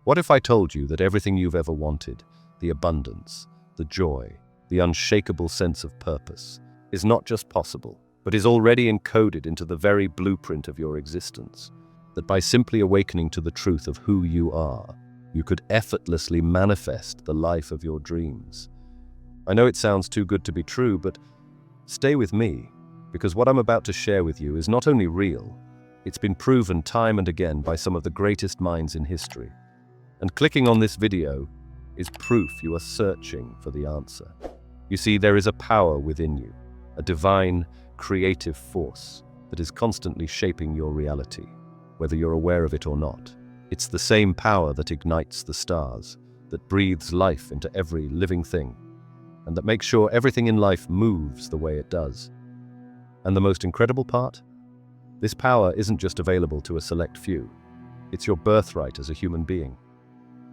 What if I told you that everything you've ever wanted, the abundance, the joy, the unshakable sense of purpose, is not just possible, but is already encoded into the very blueprint of your existence? That by simply awakening to the truth of who you are, you could effortlessly manifest the life of your dreams. I know it sounds too good to be true, but stay with me, because what I'm about to share with you is not only real, it's been proven time and again by some of the greatest minds in history. And clicking on this video is proof you are searching for the answer. You see, there is a power within you, a divine, creative force that is constantly shaping your reality, whether you're aware of it or not. It's the same power that ignites the stars, that breathes life into every living thing, and that makes sure everything in life moves the way it does. And the most incredible part? This power isn't just available to a select few. It's your birthright as a human being.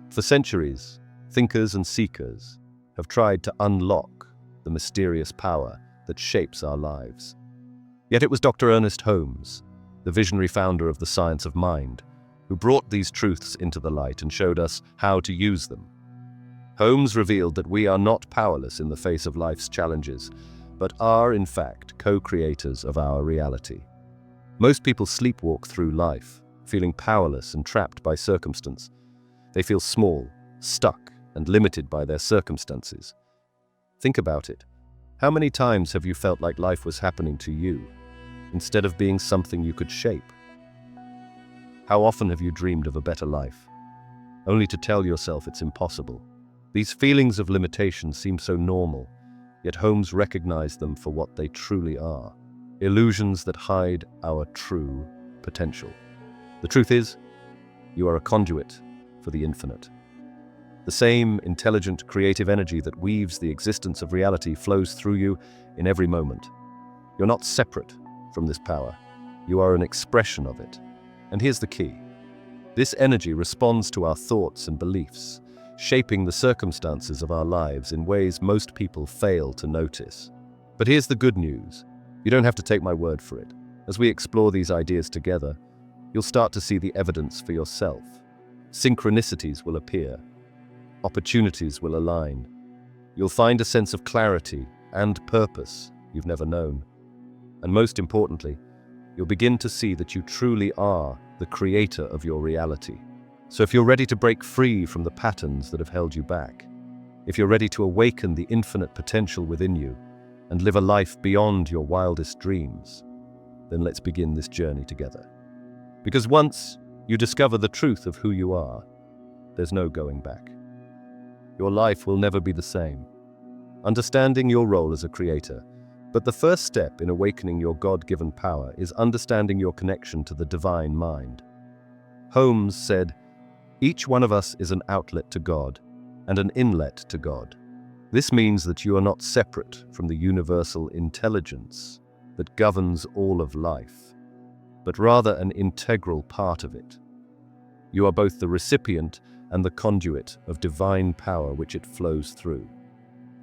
For centuries, thinkers and seekers have tried to unlock the mysterious power that shapes our lives. Yet it was Dr. Ernest Holmes, the visionary founder of the science of mind, who brought these truths into the light and showed us how to use them. Holmes revealed that we are not powerless in the face of life's challenges, but are, in fact, co-creators of our reality. Most people sleepwalk through life, feeling powerless and trapped by circumstance. They feel small, stuck, and limited by their circumstances. Think about it. How many times have you felt like life was happening to you, instead of being something you could shape? How often have you dreamed of a better life, only to tell yourself it's impossible? These feelings of limitation seem so normal, yet Holmes recognized them for what they truly are: illusions that hide our true potential. The truth is, you are a conduit for the infinite. The same intelligent, creative energy that weaves the existence of reality flows through you in every moment. You're not separate from this power. You are an expression of it. And here's the key. This energy responds to our thoughts and beliefs, shaping the circumstances of our lives in ways most people fail to notice. But here's the good news. You don't have to take my word for it. As we explore these ideas together, you'll start to see the evidence for yourself. Synchronicities will appear. Opportunities will align. You'll find a sense of clarity and purpose you've never known. And most importantly, you'll begin to see that you truly are the creator of your reality. So if you're ready to break free from the patterns that have held you back, if you're ready to awaken the infinite potential within you and live a life beyond your wildest dreams, then let's begin this journey together. Because once you discover the truth of who you are, there's no going back. Your life will never be the same. Understanding your role as a creator. But the first step in awakening your God-given power is understanding your connection to the divine mind. Holmes said, "Each one of us is an outlet to God and an inlet to God." This means that you are not separate from the universal intelligence that governs all of life, but rather an integral part of it. You are both the recipient and the conduit of divine power which it flows through.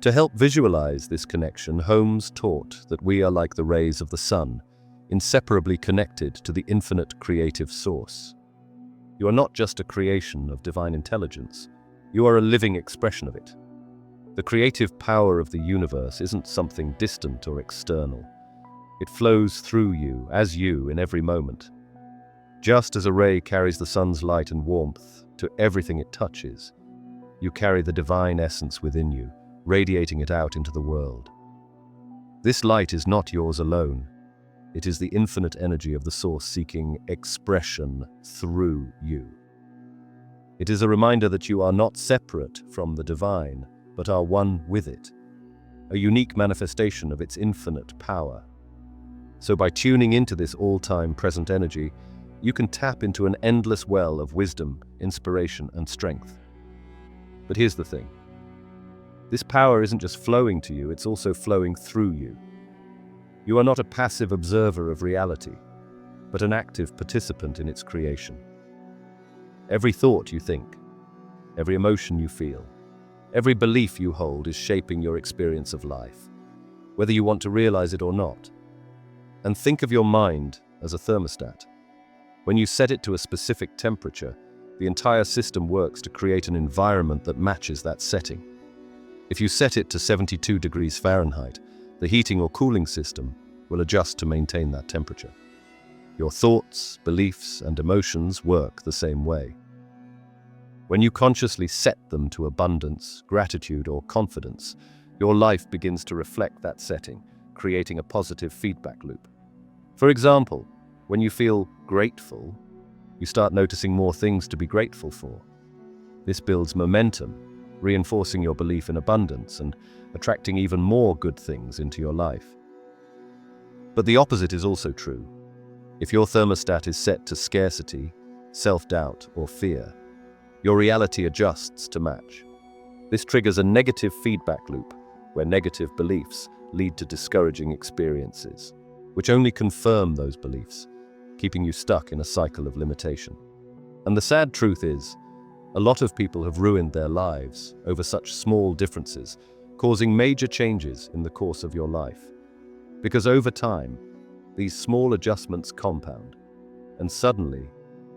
To help visualize this connection, Holmes taught that we are like the rays of the sun, inseparably connected to the infinite creative source. You are not just a creation of divine intelligence, you are a living expression of it. The creative power of the universe isn't something distant or external. It flows through you, as you, in every moment. Just as a ray carries the sun's light and warmth to everything it touches, you carry the divine essence within you, radiating it out into the world. This light is not yours alone. It is the infinite energy of the source seeking expression through you. It is a reminder that you are not separate from the divine, but are one with it, a unique manifestation of its infinite power. So by tuning into this all-time present energy, you can tap into an endless well of wisdom, inspiration, and strength. But here's the thing. This power isn't just flowing to you, it's also flowing through you. You are not a passive observer of reality, but an active participant in its creation. Every thought you think, every emotion you feel, every belief you hold is shaping your experience of life, whether you want to realize it or not. And think of your mind as a thermostat. When you set it to a specific temperature, The entire system works to create an environment that matches that setting. If you set it to 72 degrees Fahrenheit, the heating or cooling system will adjust to maintain that temperature. Your thoughts, beliefs, and emotions work the same way. When you consciously set them to abundance, gratitude, or confidence, your life begins to reflect that setting, creating a positive feedback loop. For example, when you feel grateful, you start noticing more things to be grateful for. This builds momentum, reinforcing your belief in abundance and attracting even more good things into your life. But the opposite is also true. If your thermostat is set to scarcity, self-doubt, or fear, your reality adjusts to match. This triggers a negative feedback loop where negative beliefs lead to discouraging experiences, which only confirm those beliefs, keeping you stuck in a cycle of limitation. And the sad truth is, a lot of people have ruined their lives over such small differences, causing major changes in the course of your life. Because over time, these small adjustments compound, and suddenly,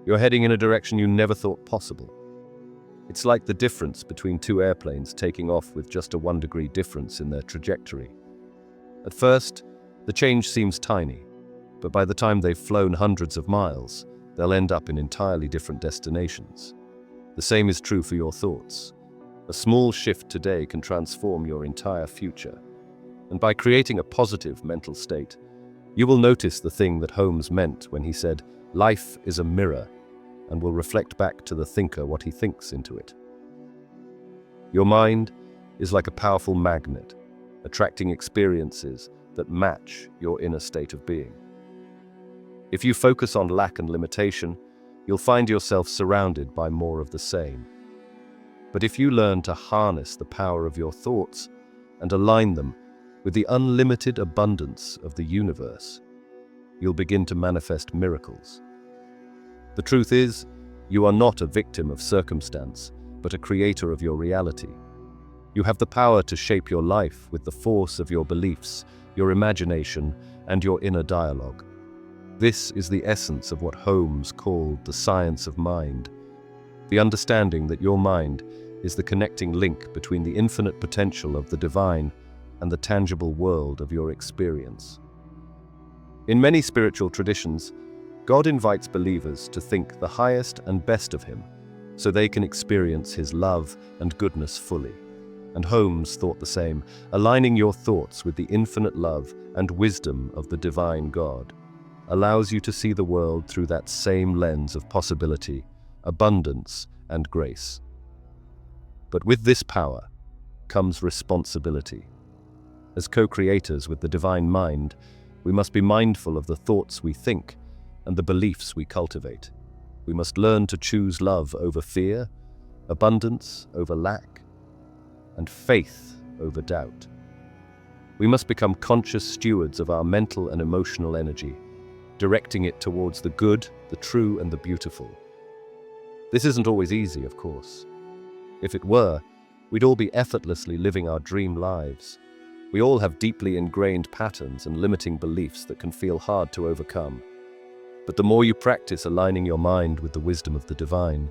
you're heading in a direction you never thought possible. It's like the difference between two airplanes taking off with just a 1-degree difference in their trajectory. At first, the change seems tiny, but by the time they've flown hundreds of miles, they'll end up in entirely different destinations. The same is true for your thoughts. A small shift today can transform your entire future. And by creating a positive mental state, you will notice the thing that Holmes meant when he said, "Life is a mirror," and will reflect back to the thinker what he thinks into it. Your mind is like a powerful magnet, attracting experiences that match your inner state of being. If you focus on lack and limitation, you'll find yourself surrounded by more of the same. But if you learn to harness the power of your thoughts and align them with the unlimited abundance of the universe, you'll begin to manifest miracles. The truth is, you are not a victim of circumstance, but a creator of your reality. You have the power to shape your life with the force of your beliefs, your imagination, and your inner dialogue. This is the essence of what Holmes called the science of mind, the understanding that your mind is the connecting link between the infinite potential of the divine and the tangible world of your experience. In many spiritual traditions, God invites believers to think the highest and best of Him, so they can experience His love and goodness fully. And Holmes thought the same, aligning your thoughts with the infinite love and wisdom of the divine God allows you to see the world through that same lens of possibility, abundance, and grace. But with this power comes responsibility. As co-creators with the divine mind, we must be mindful of the thoughts we think and the beliefs we cultivate. We must learn to choose love over fear, abundance over lack, and faith over doubt. We must become conscious stewards of our mental and emotional energy, directing it towards the good, the true, and the beautiful. This isn't always easy, of course. If it were, we'd all be effortlessly living our dream lives. We all have deeply ingrained patterns and limiting beliefs that can feel hard to overcome. But the more you practice aligning your mind with the wisdom of the divine,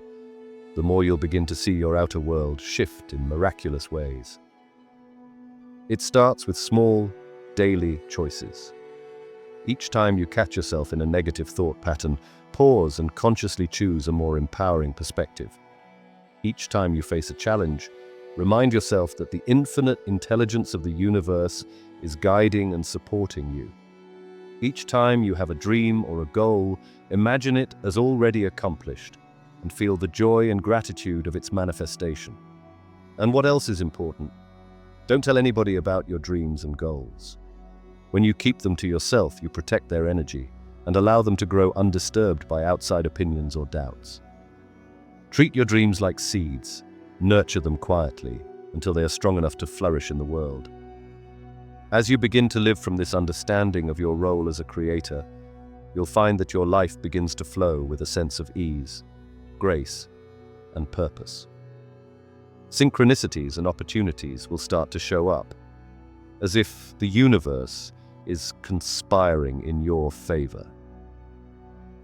the more you'll begin to see your outer world shift in miraculous ways. It starts with small, daily choices. Each time you catch yourself in a negative thought pattern, pause and consciously choose a more empowering perspective. Each time you face a challenge, remind yourself that the infinite intelligence of the universe is guiding and supporting you. Each time you have a dream or a goal, imagine it as already accomplished and feel the joy and gratitude of its manifestation. And what else is important? Don't tell anybody about your dreams and goals. When you keep them to yourself, you protect their energy and allow them to grow undisturbed by outside opinions or doubts. Treat your dreams like seeds. Nurture them quietly until they are strong enough to flourish in the world. As you begin to live from this understanding of your role as a creator, you'll find that your life begins to flow with a sense of ease, grace, and purpose. Synchronicities and opportunities will start to show up, as if the universe is conspiring in your favor.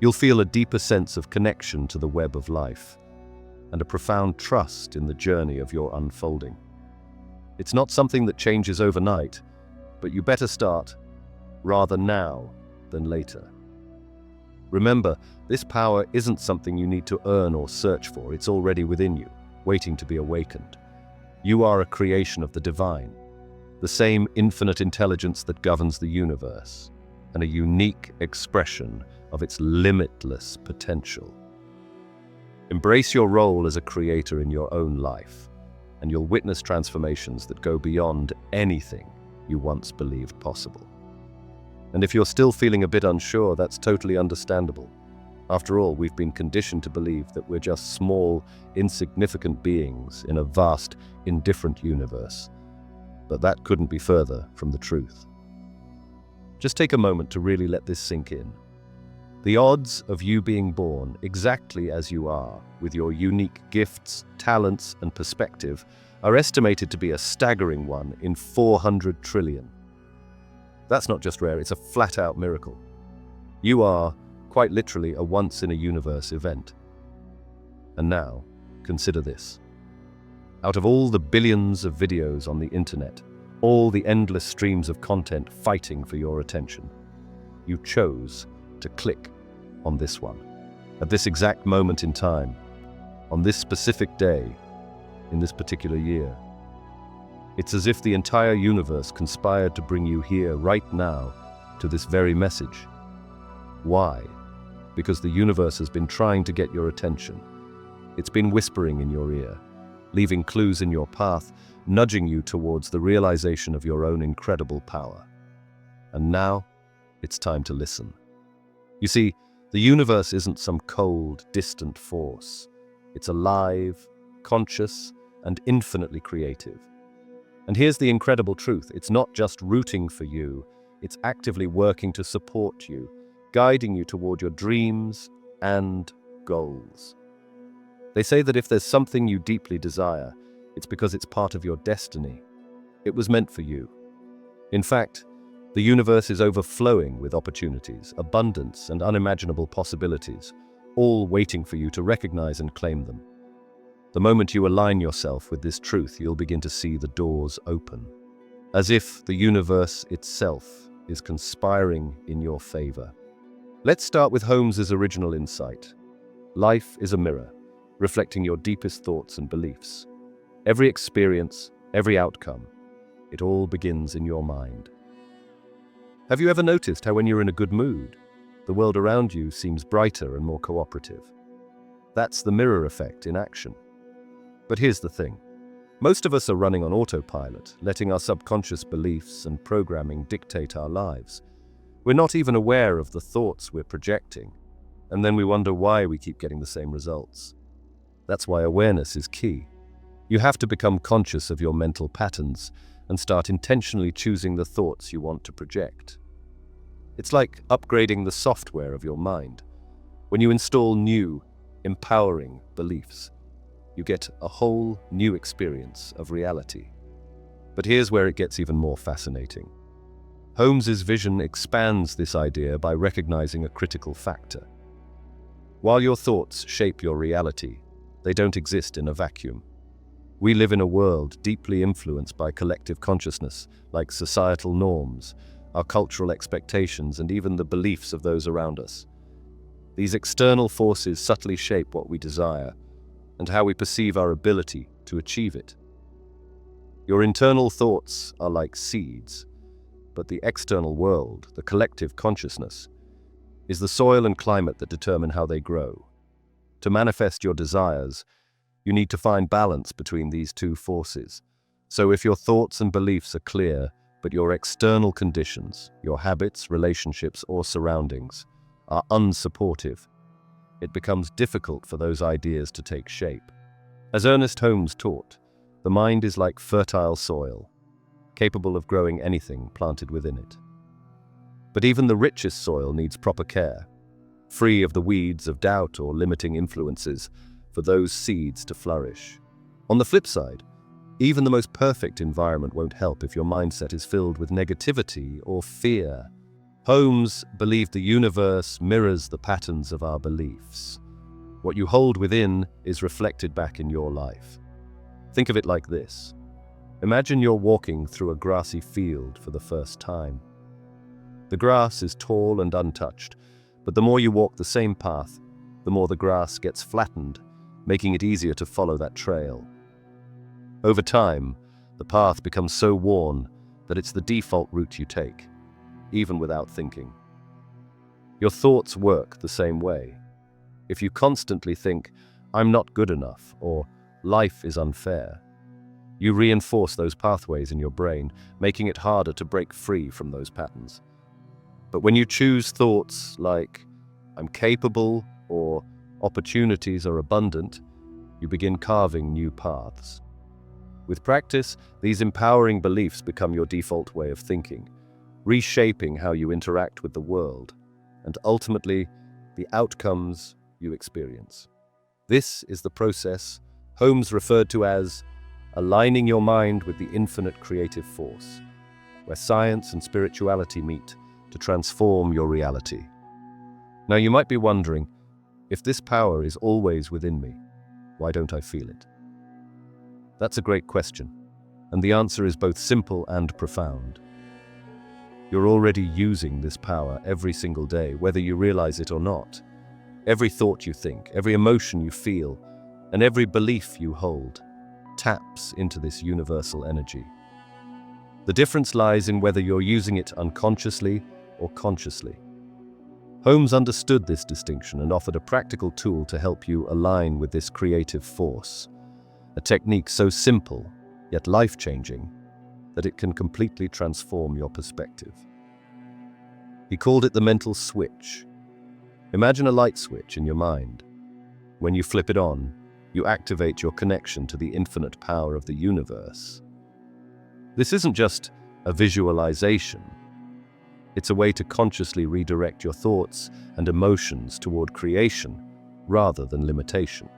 You'll feel a deeper sense of connection to the web of life, and a profound trust in the journey of your unfolding. It's not something that changes overnight, but you better start rather now than later. Remember, this power isn't something you need to earn or search for. It's already within you, waiting to be awakened. You are a creation of the divine, the same infinite intelligence that governs the universe, and a unique expression of its limitless potential. Embrace your role as a creator in your own life, and you'll witness transformations that go beyond anything you once believed possible. And if you're still feeling a bit unsure, that's totally understandable. After all, we've been conditioned to believe that we're just small, insignificant beings in a vast, indifferent universe. But that couldn't be further from the truth. Just take a moment to really let this sink in. The odds of you being born exactly as you are, with your unique gifts, talents, and perspective, are estimated to be a staggering 1 in 400 trillion. That's not just rare, it's a flat-out miracle. You are, quite literally, a once-in-a-universe event. And now, consider this. Out of all the billions of videos on the internet, all the endless streams of content fighting for your attention, you chose to click on this one. At this exact moment in time, on this specific day, in this particular year. It's as if the entire universe conspired to bring you here right now to this very message. Why? Because the universe has been trying to get your attention. It's been whispering in your ear, leaving clues in your path, nudging you towards the realization of your own incredible power. And now, it's time to listen. You see, the universe isn't some cold, distant force. It's alive, conscious, and infinitely creative. And here's the incredible truth. It's not just rooting for you, it's actively working to support you, guiding you toward your dreams and goals. They say that if there's something you deeply desire, it's because it's part of your destiny. It was meant for you. In fact, the universe is overflowing with opportunities, abundance, and unimaginable possibilities, all waiting for you to recognize and claim them. The moment you align yourself with this truth, you'll begin to see the doors open, as if the universe itself is conspiring in your favor. Let's start with Holmes's original insight. Life is a mirror, reflecting your deepest thoughts and beliefs. Every experience, every outcome, it all begins in your mind. Have you ever noticed how when you're in a good mood, the world around you seems brighter and more cooperative? That's the mirror effect in action. But here's the thing. Most of us are running on autopilot, letting our subconscious beliefs and programming dictate our lives. We're not even aware of the thoughts we're projecting, and then we wonder why we keep getting the same results. That's why awareness is key. You have to become conscious of your mental patterns and start intentionally choosing the thoughts you want to project. It's like upgrading the software of your mind. When you install new, empowering beliefs, you get a whole new experience of reality. But here's where it gets even more fascinating. Holmes's vision expands this idea by recognizing a critical factor. While your thoughts shape your reality, they don't exist in a vacuum. We live in a world deeply influenced by collective consciousness, like societal norms, our cultural expectations, and even the beliefs of those around us. These external forces subtly shape what we desire and how we perceive our ability to achieve it. Your internal thoughts are like seeds, but the external world, the collective consciousness, is the soil and climate that determine how they grow. To manifest your desires, you need to find balance between these two forces. So if your thoughts and beliefs are clear, but your external conditions, your habits, relationships, or surroundings, are unsupportive, it becomes difficult for those ideas to take shape. As Ernest Holmes taught, the mind is like fertile soil, capable of growing anything planted within it. But even the richest soil needs proper care, free of the weeds of doubt or limiting influences, for those seeds to flourish. On the flip side, even the most perfect environment won't help if your mindset is filled with negativity or fear. Holmes believed the universe mirrors the patterns of our beliefs. What you hold within is reflected back in your life. Think of it like this. Imagine you're walking through a grassy field for the first time. The grass is tall and untouched, but the more you walk the same path, the more the grass gets flattened, making it easier to follow that trail. Over time, the path becomes so worn that it's the default route you take, even without thinking. Your thoughts work the same way. If you constantly think, "I'm not good enough," or "life is unfair," you reinforce those pathways in your brain, making it harder to break free from those patterns. But when you choose thoughts like, "I'm capable," or "opportunities are abundant," you begin carving new paths. With practice, these empowering beliefs become your default way of thinking, reshaping how you interact with the world, and ultimately, the outcomes you experience. This is the process Holmes referred to as aligning your mind with the infinite creative force, where science and spirituality meet to transform your reality. Now you might be wondering, if this power is always within me, why don't I feel it? That's a great question, and the answer is both simple and profound. You're already using this power every single day, whether you realize it or not. Every thought you think, every emotion you feel, and every belief you hold taps into this universal energy. The difference lies in whether you're using it unconsciously or consciously. Holmes understood this distinction and offered a practical tool to help you align with this creative force, a technique so simple, yet life-changing, that it can completely transform your perspective. He called it the mental switch. Imagine a light switch in your mind. When you flip it on, you activate your connection to the infinite power of the universe. This isn't just a visualization. It's a way to consciously redirect your thoughts and emotions toward creation rather than limitation.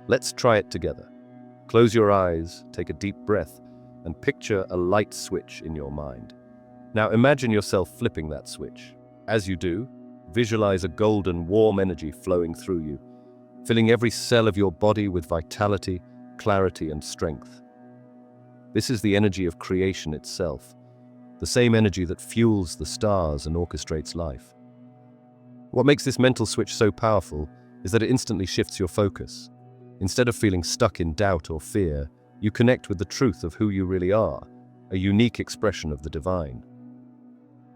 Let's try it together. Close your eyes, take a deep breath, and picture a light switch in your mind. Now imagine yourself flipping that switch. As you do, visualize a golden, warm energy flowing through you, filling every cell of your body with vitality, clarity, and strength. This is the energy of creation itself, the same energy that fuels the stars and orchestrates life. What makes this mental switch so powerful is that it instantly shifts your focus. Instead of feeling stuck in doubt or fear, you connect with the truth of who you really are, a unique expression of the divine.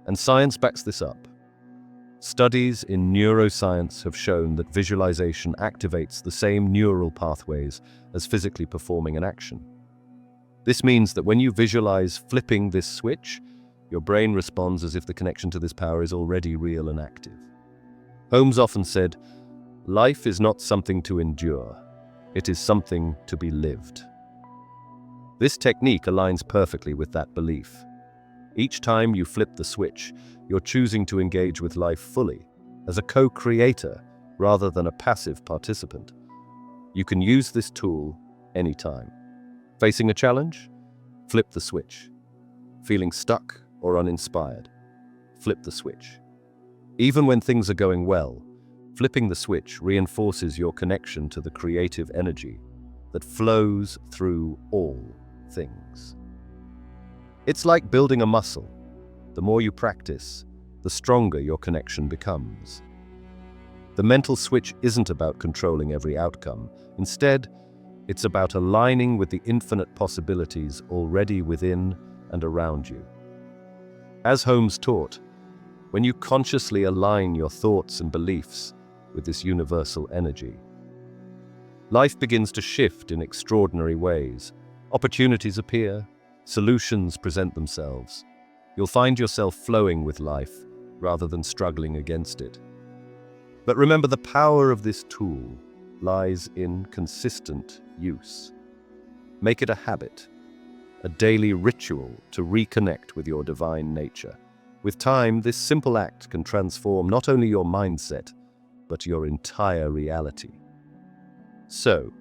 And science backs this up. Studies in neuroscience have shown that visualization activates the same neural pathways as physically performing an action. This means that when you visualize flipping this switch, your brain responds as if the connection to this power is already real and active. Holmes often said, "Life is not something to endure, it is something to be lived." This technique aligns perfectly with that belief. Each time you flip the switch, you're choosing to engage with life fully, as a co-creator rather than a passive participant. You can use this tool anytime. Facing a challenge? Flip the switch. Feeling stuck or uninspired? Flip the switch. Even when things are going well, flipping the switch reinforces your connection to the creative energy that flows through all things. It's like building a muscle. The more you practice, the stronger your connection becomes. The mental switch isn't about controlling every outcome. Instead, it's about aligning with the infinite possibilities already within and around you. As Holmes taught, when you consciously align your thoughts and beliefs with this universal energy, life begins to shift in extraordinary ways. Opportunities appear, solutions present themselves. You'll find yourself flowing with life rather than struggling against it. But remember, the power of this tool lies in consistent use. Make it a habit, a daily ritual to reconnect with your divine nature. With time, this simple act can transform not only your mindset, but your entire reality. So,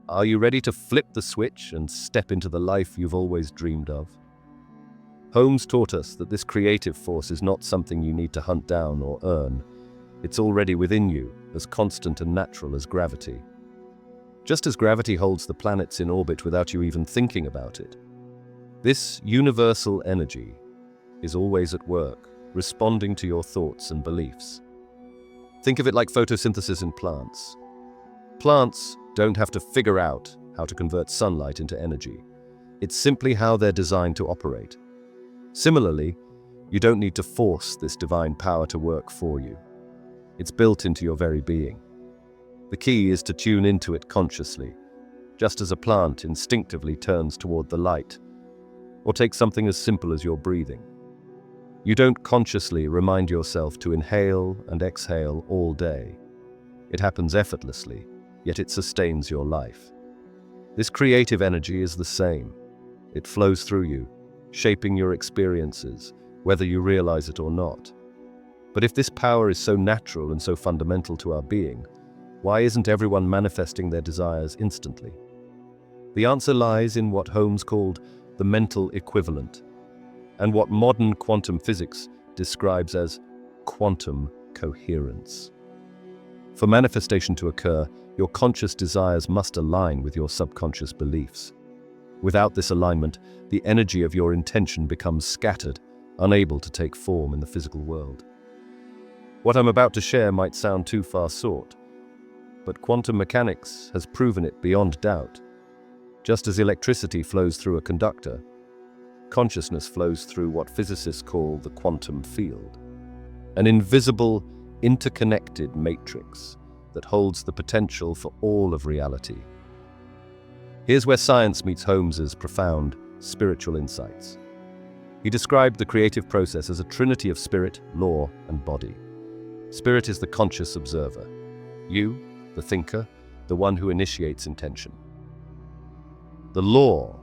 are you ready to flip the switch and step into the life you've always dreamed of? Holmes taught us that this creative force is not something you need to hunt down or earn. It's already within you, as constant and natural as gravity. Just as gravity holds the planets in orbit without you even thinking about it, this universal energy is always at work, responding to your thoughts and beliefs. Think of it like photosynthesis in plants. Plants don't have to figure out how to convert sunlight into energy. It's simply how they're designed to operate. Similarly, you don't need to force this divine power to work for you. It's built into your very being. The key is to tune into it consciously, just as a plant instinctively turns toward the light. Or take something as simple as your breathing. You don't consciously remind yourself to inhale and exhale all day. It happens effortlessly, yet it sustains your life. This creative energy is the same. It flows through you, shaping your experiences, whether you realize it or not. But if this power is so natural and so fundamental to our being, why isn't everyone manifesting their desires instantly? The answer lies in what Holmes called the mental equivalent, and what modern quantum physics describes as quantum coherence. For manifestation to occur, your conscious desires must align with your subconscious beliefs. Without this alignment, the energy of your intention becomes scattered, unable to take form in the physical world. What I'm about to share might sound too far-sought, but quantum mechanics has proven it beyond doubt. Just as electricity flows through a conductor, consciousness flows through what physicists call the quantum field, an invisible, interconnected matrix that holds the potential for all of reality. Here's where science meets Holmes's profound spiritual insights. He described the creative process as a trinity of spirit, law, and body. Spirit is the conscious observer. You, the thinker, the one who initiates intention. The law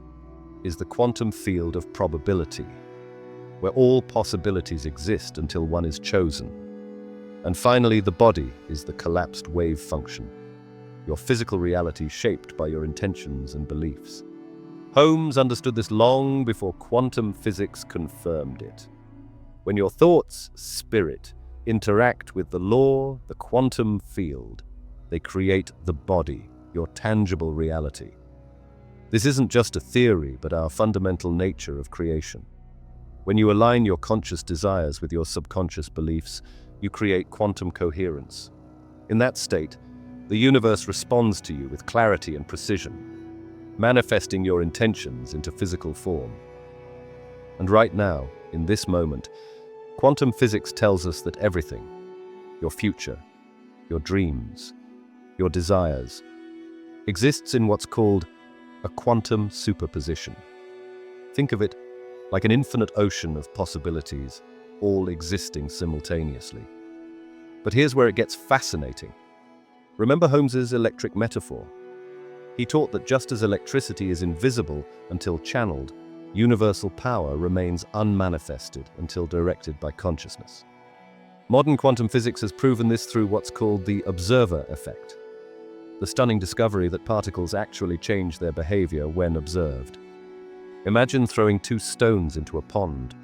is the quantum field of probability, where all possibilities exist until one is chosen. And finally, the body is the collapsed wave function, your physical reality shaped by your intentions and beliefs. Holmes understood this long before quantum physics confirmed it. When your thoughts, spirit, interact with the law, the quantum field, they create the body, your tangible reality. This isn't just a theory, but our fundamental nature of creation. When you align your conscious desires with your subconscious beliefs, you create quantum coherence. In that state, the universe responds to you with clarity and precision, manifesting your intentions into physical form. And right now, in this moment, quantum physics tells us that everything, your future, your dreams, your desires, exists in what's called a quantum superposition. Think of it like an infinite ocean of possibilities, all existing simultaneously. But here's where it gets fascinating. Remember Holmes's electric metaphor? He taught that just as electricity is invisible until channeled, universal power remains unmanifested until directed by consciousness. Modern quantum physics has proven this through what's called the observer effect, the stunning discovery that particles actually change their behavior when observed. Imagine throwing two stones into a pond.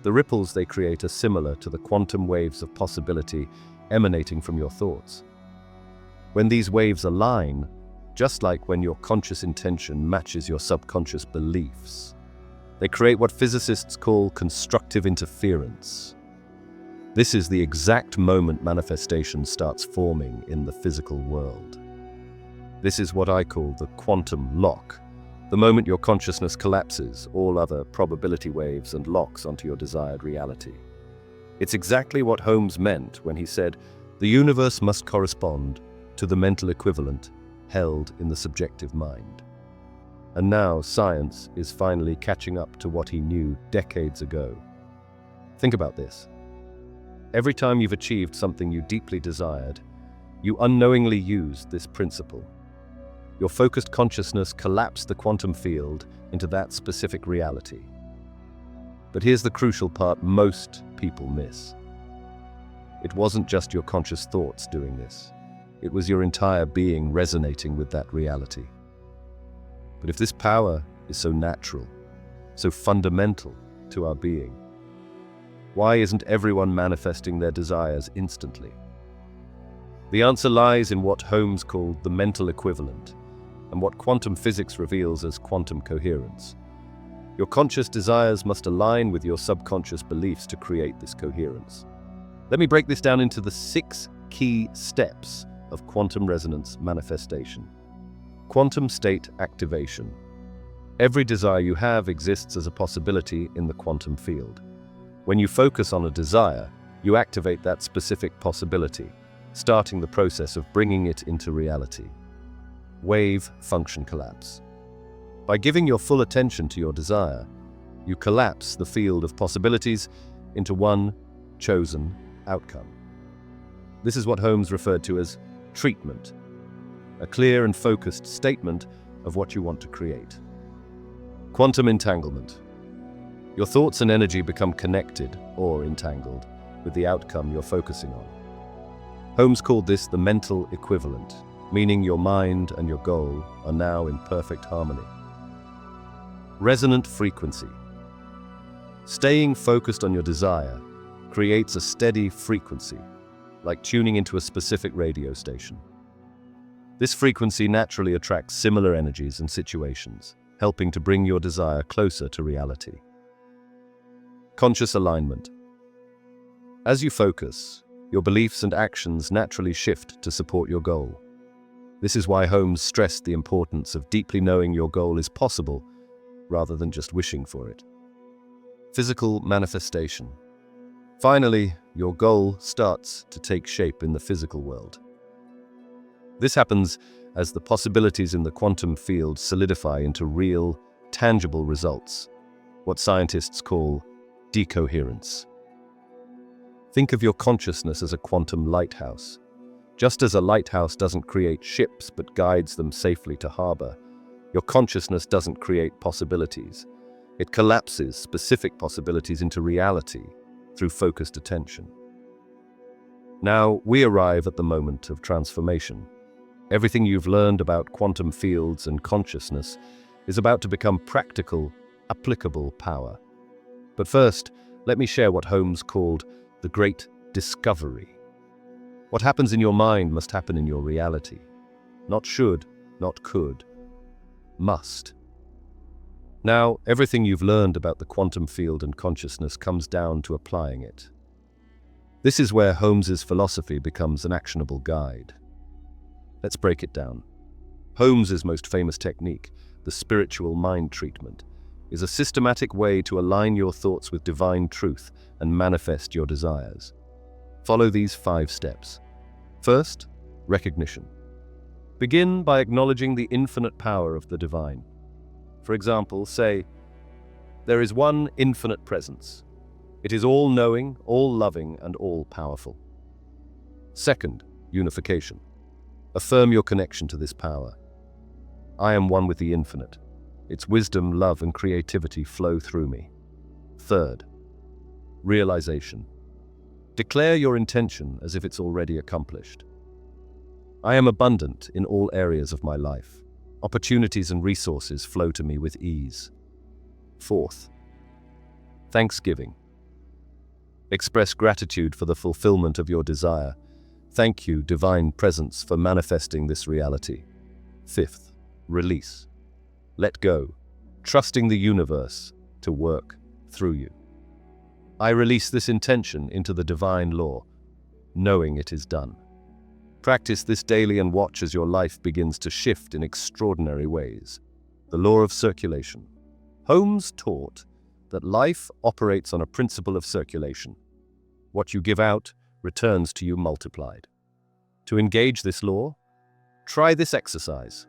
The ripples they create are similar to the quantum waves of possibility emanating from your thoughts. When these waves align, just like when your conscious intention matches your subconscious beliefs, they create what physicists call constructive interference. This is the exact moment manifestation starts forming in the physical world. This is what I call the quantum lock. The moment your consciousness collapses all other probability waves and locks onto your desired reality. It's exactly what Holmes meant when he said, the universe must correspond to the mental equivalent held in the subjective mind. And now science is finally catching up to what he knew decades ago. Think about this. Every time you've achieved something you deeply desired, you unknowingly used this principle. Your focused consciousness collapsed the quantum field into that specific reality. But here's the crucial part most people miss. It wasn't just your conscious thoughts doing this. It was your entire being resonating with that reality. But if this power is so natural, so fundamental to our being, why isn't everyone manifesting their desires instantly? The answer lies in what Holmes called the mental equivalent, and what quantum physics reveals as quantum coherence. Your conscious desires must align with your subconscious beliefs to create this coherence. Let me break this down into the 6 key steps of quantum resonance manifestation. Quantum state activation. Every desire you have exists as a possibility in the quantum field. When you focus on a desire, you activate that specific possibility, starting the process of bringing it into reality. Wave function collapse. By giving your full attention to your desire, you collapse the field of possibilities into one chosen outcome. This is what Holmes referred to as treatment, a clear and focused statement of what you want to create. Quantum entanglement. Your thoughts and energy become connected or entangled with the outcome you're focusing on. Holmes called this the mental equivalent, meaning your mind and your goal are now in perfect harmony. Resonant frequency. Staying focused on your desire creates a steady frequency, like tuning into a specific radio station. This frequency naturally attracts similar energies and situations, helping to bring your desire closer to reality. Conscious alignment. As you focus, your beliefs and actions naturally shift to support your goal. This is why Holmes stressed the importance of deeply knowing your goal is possible rather than just wishing for it. Physical manifestation. Finally, your goal starts to take shape in the physical world. This happens as the possibilities in the quantum field solidify into real, tangible results, what scientists call decoherence. Think of your consciousness as a quantum lighthouse. Just as a lighthouse doesn't create ships but guides them safely to harbor, your consciousness doesn't create possibilities. It collapses specific possibilities into reality through focused attention. Now, we arrive at the moment of transformation. Everything you've learned about quantum fields and consciousness is about to become practical, applicable power. But first, let me share what Holmes called the great discovery. What happens in your mind must happen in your reality. Not should, not could. Must. Now, everything you've learned about the quantum field and consciousness comes down to applying it. This is where Holmes's philosophy becomes an actionable guide. Let's break it down. Holmes's most famous technique, the spiritual mind treatment, is a systematic way to align your thoughts with divine truth and manifest your desires. Follow these 5 steps. First, recognition. Begin by acknowledging the infinite power of the divine. For example, say, "There is one infinite presence. It is all-knowing, all-loving, and all-powerful." Second, unification. Affirm your connection to this power. I am one with the infinite. Its wisdom, love, and creativity flow through me. Third, realization. Declare your intention as if it's already accomplished. I am abundant in all areas of my life. Opportunities and resources flow to me with ease. Fourth, thanksgiving. Express gratitude for the fulfillment of your desire. Thank you, divine presence, for manifesting this reality. Fifth, release. Let go, trusting the universe to work through you. I release this intention into the divine law, knowing it is done. Practice this daily and watch as your life begins to shift in extraordinary ways. The law of circulation. Holmes taught that life operates on a principle of circulation. What you give out returns to you multiplied. To engage this law, try this exercise.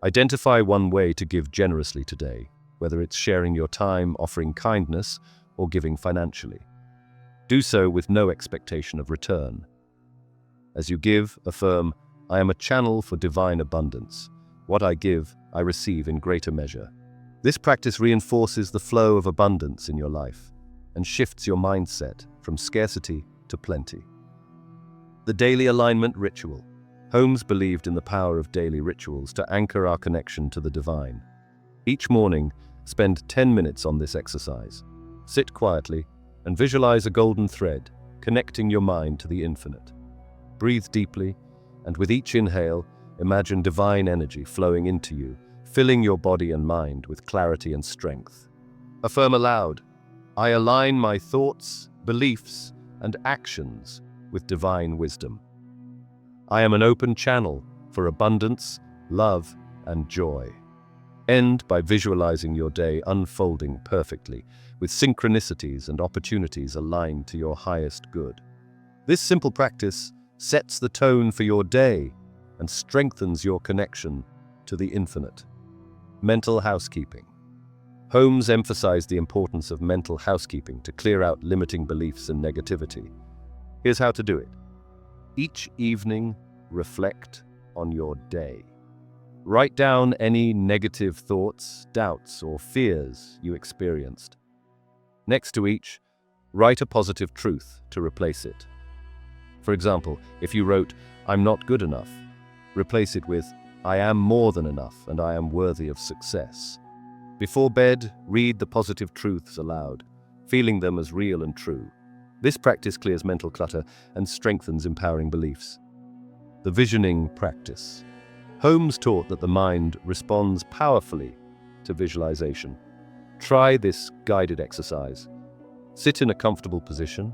Identify one way to give generously today, whether it's sharing your time, offering kindness, or giving financially. Do so with no expectation of return. As you give, affirm, I am a channel for divine abundance. What I give, I receive in greater measure. This practice reinforces the flow of abundance in your life and shifts your mindset from scarcity to plenty. The daily alignment ritual. Holmes believed in the power of daily rituals to anchor our connection to the divine. Each morning, spend 10 minutes on this exercise. Sit quietly and visualize a golden thread connecting your mind to the infinite. Breathe deeply, and with each inhale, imagine divine energy flowing into you, filling your body and mind with clarity and strength. Affirm aloud, I align my thoughts, beliefs, and actions with divine wisdom. I am an open channel for abundance, love, and joy. End by visualizing your day unfolding perfectly, with synchronicities and opportunities aligned to your highest good. This simple practice sets the tone for your day and strengthens your connection to the infinite. Mental housekeeping. Holmes emphasized the importance of mental housekeeping to clear out limiting beliefs and negativity. Here's how to do it. Each evening, reflect on your day. Write down any negative thoughts, doubts, or fears you experienced. Next to each, write a positive truth to replace it. For example, if you wrote, I'm not good enough, replace it with, I am more than enough and I am worthy of success. Before bed, read the positive truths aloud, feeling them as real and true. This practice clears mental clutter and strengthens empowering beliefs. The visioning practice. Holmes taught that the mind responds powerfully to visualization. Try this guided exercise. Sit in a comfortable position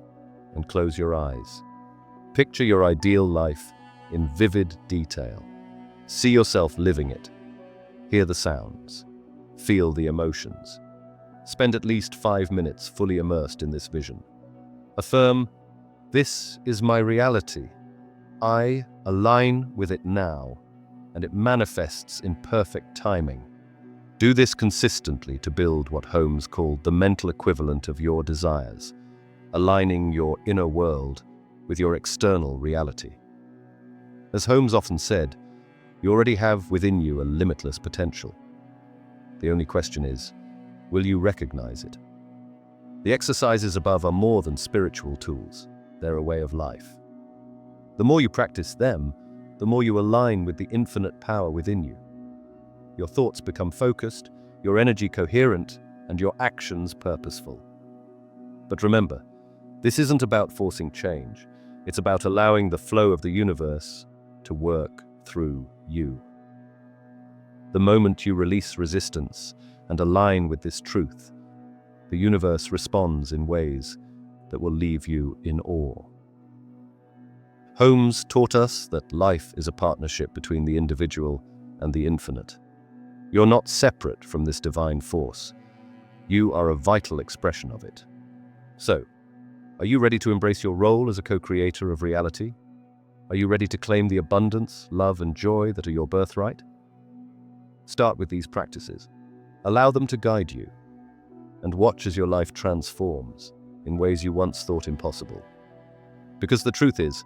and close your eyes. Picture your ideal life in vivid detail. See yourself living it. Hear the sounds. Feel the emotions. Spend at least 5 minutes fully immersed in this vision. Affirm, this is my reality. I align with it now, and it manifests in perfect timing. Do this consistently to build what Holmes called the mental equivalent of your desires, aligning your inner world with your external reality. As Holmes often said, you already have within you a limitless potential. The only question is, will you recognize it? The exercises above are more than spiritual tools. They're a way of life. The more you practice them, the more you align with the infinite power within you. Your thoughts become focused, your energy coherent, and your actions purposeful. But remember, this isn't about forcing change. It's about allowing the flow of the universe to work through you. The moment you release resistance and align with this truth, the universe responds in ways that will leave you in awe. Holmes taught us that life is a partnership between the individual and the infinite. You're not separate from this divine force. You are a vital expression of it. So, are you ready to embrace your role as a co-creator of reality? Are you ready to claim the abundance, love, and joy that are your birthright? Start with these practices. Allow them to guide you, and watch as your life transforms in ways you once thought impossible. Because the truth is,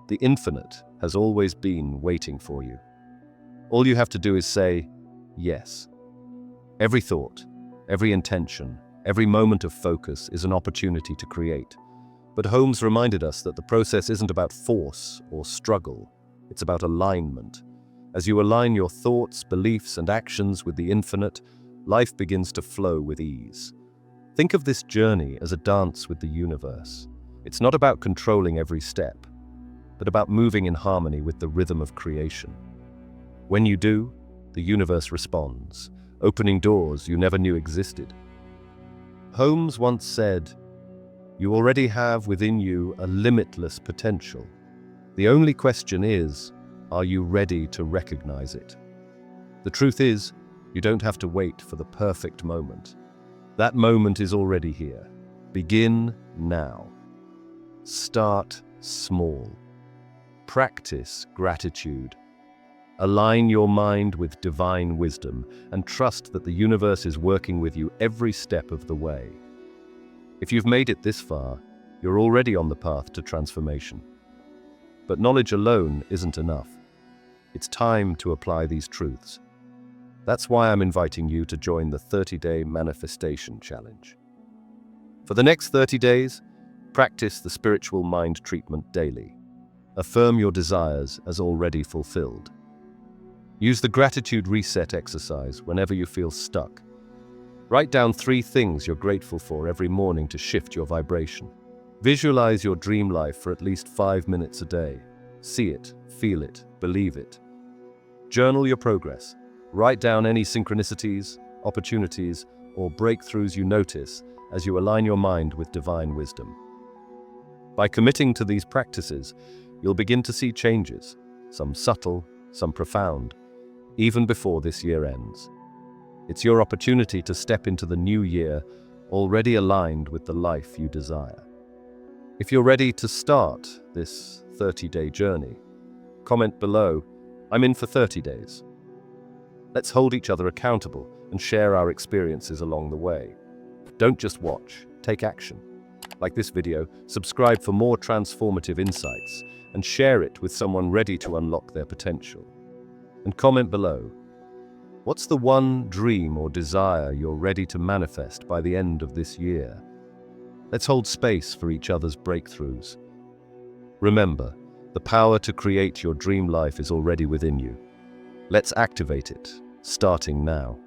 the infinite has always been waiting for you. All you have to do is say, yes. Every thought, every intention, every moment of focus is an opportunity to create. But Holmes reminded us that the process isn't about force or struggle. It's about alignment. As you align your thoughts, beliefs, and actions with the infinite, life begins to flow with ease. Think of this journey as a dance with the universe. It's not about controlling every step, but about moving in harmony with the rhythm of creation. When you do, the universe responds, opening doors you never knew existed. Holmes once said, "You already have within you a limitless potential. The only question is, are you ready to recognize it?" The truth is, you don't have to wait for the perfect moment. That moment is already here. Begin now. Start small. Practice gratitude. Align your mind with divine wisdom and trust that the universe is working with you every step of the way. If you've made it this far, you're already on the path to transformation. But knowledge alone isn't enough. It's time to apply these truths. That's why I'm inviting you to join the 30-day Manifestation Challenge. For the next 30 days, practice the spiritual mind treatment daily. Affirm your desires as already fulfilled. Use the gratitude reset exercise whenever you feel stuck. Write down 3 things you're grateful for every morning to shift your vibration. Visualize your dream life for at least 5 minutes a day. See it, feel it, believe it. Journal your progress. Write down any synchronicities, opportunities, or breakthroughs you notice as you align your mind with divine wisdom. By committing to these practices, you'll begin to see changes, some subtle, some profound, even before this year ends. It's your opportunity to step into the new year already aligned with the life you desire. If you're ready to start this 30-day journey, comment below, "I'm in for 30 days." Let's hold each other accountable and share our experiences along the way. Don't just watch, take action. Like this video, subscribe for more transformative insights and share it with someone ready to unlock their potential. And comment below, what's the one dream or desire you're ready to manifest by the end of this year? Let's hold space for each other's breakthroughs. Remember, the power to create your dream life is already within you. Let's activate it, starting now.